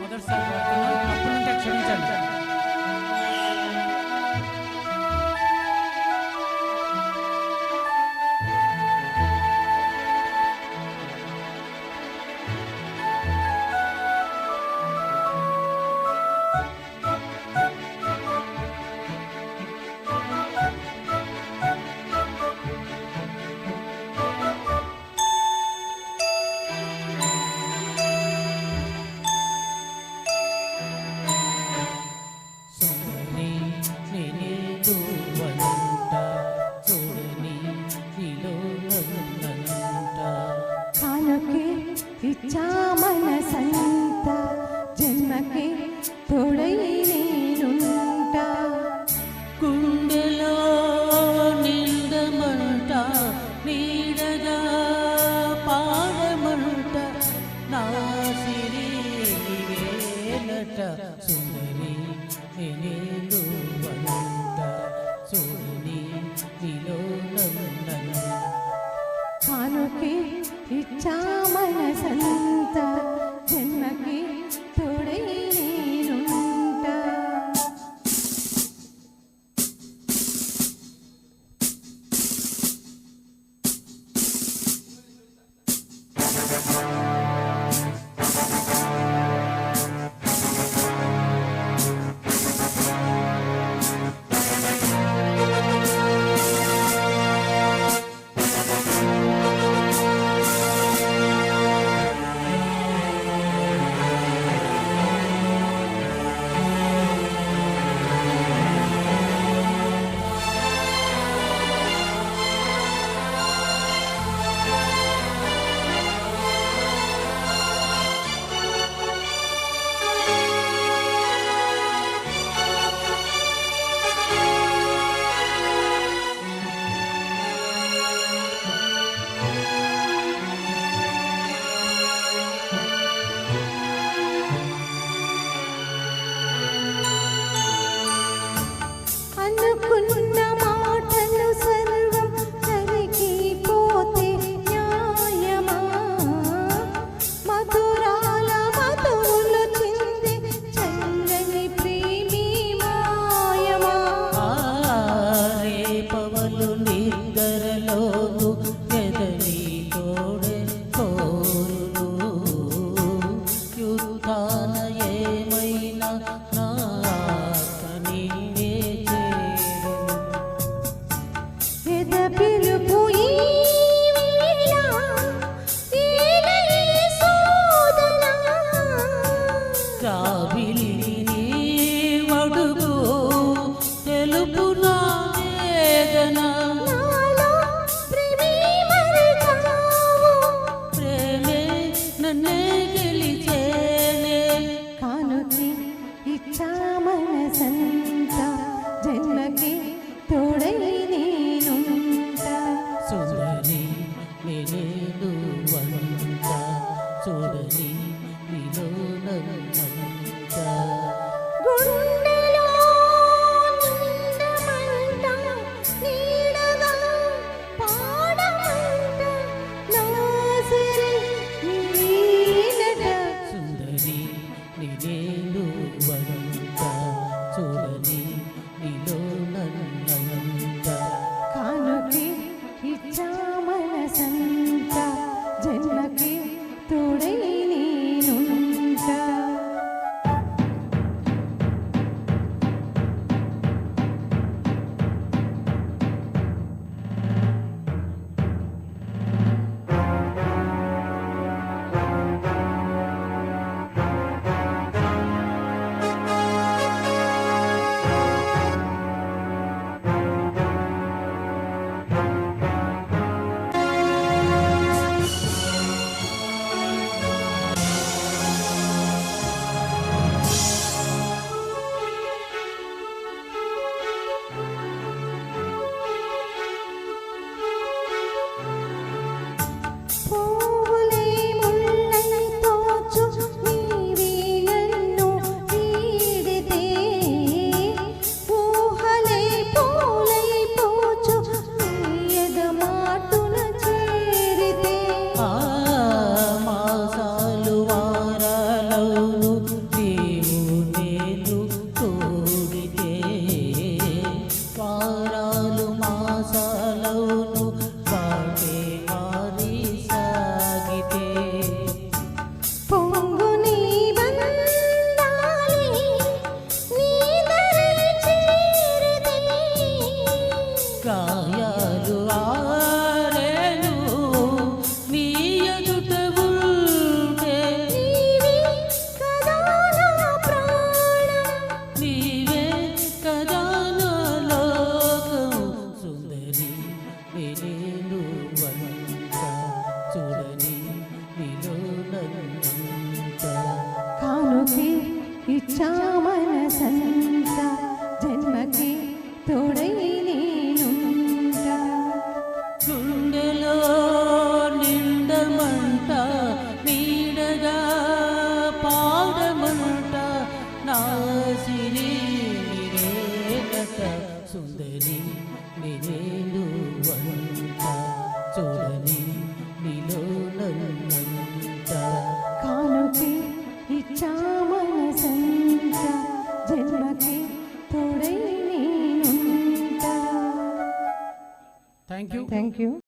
మొదటిసారి పాడుతున్నాను, తప్పు ఉంటే క్షమించండి. ఇచ్చా మనసంత జన్మకి తోడై నేనుంటా గుండెలో నిండమంట నీడగా పాడమంట నా సిరి వేలట సుందరి నేనేదో వంట చూడని నీలో నన్ను కానుకే ఇచ్చా మనసంత జన్మకి తోడై నేనుంటా అనుకున్న మాటలు సర్వం కరిగిపోతే న్యాయమా మధురాల మధువులు చింది చల్లని ప్రేమి మాయమా రేపవలు నిద్రలోను ఎదరి తోడే కోరును యుద్ధాన ఏమైనా నా ఎద పిలుపు ఈ వేళ ఏలే సోదనా జాబిలి వడుగు తెలుపు నా వేదన నాలో ప్రేమే మరిచావు ప్రేమే నన్నే గెలిచేనే కానుకి ఇచ్చా మనసంత జన్మకి తోడై నేనుంటా సుందరి నేనేదు వంట చూడని నీలో నన్నంట గుండెలో నిండమంట నీడగా పాడమంట నా సిరి నీనట సుందరి నేనేదు వంట చూడని నీలో నన్నంట కానుకి ఇచ్చా మనసంత జన్మకి తోడై నేనుంటా ఇచ్చా మనసంత జన్మకి తోడై నేనుంటా గుండెలో నిండమంట నీడగా పాడమంట నా సిరి నిరేకట సుందరి నిరేను వంట చూడని నీలో నన్నంత కానుకి ఇచ్చా మనసంత జన్మకి తోడై నేనుంటా థ్యాంక్ యూ థ్యాంక్ యూ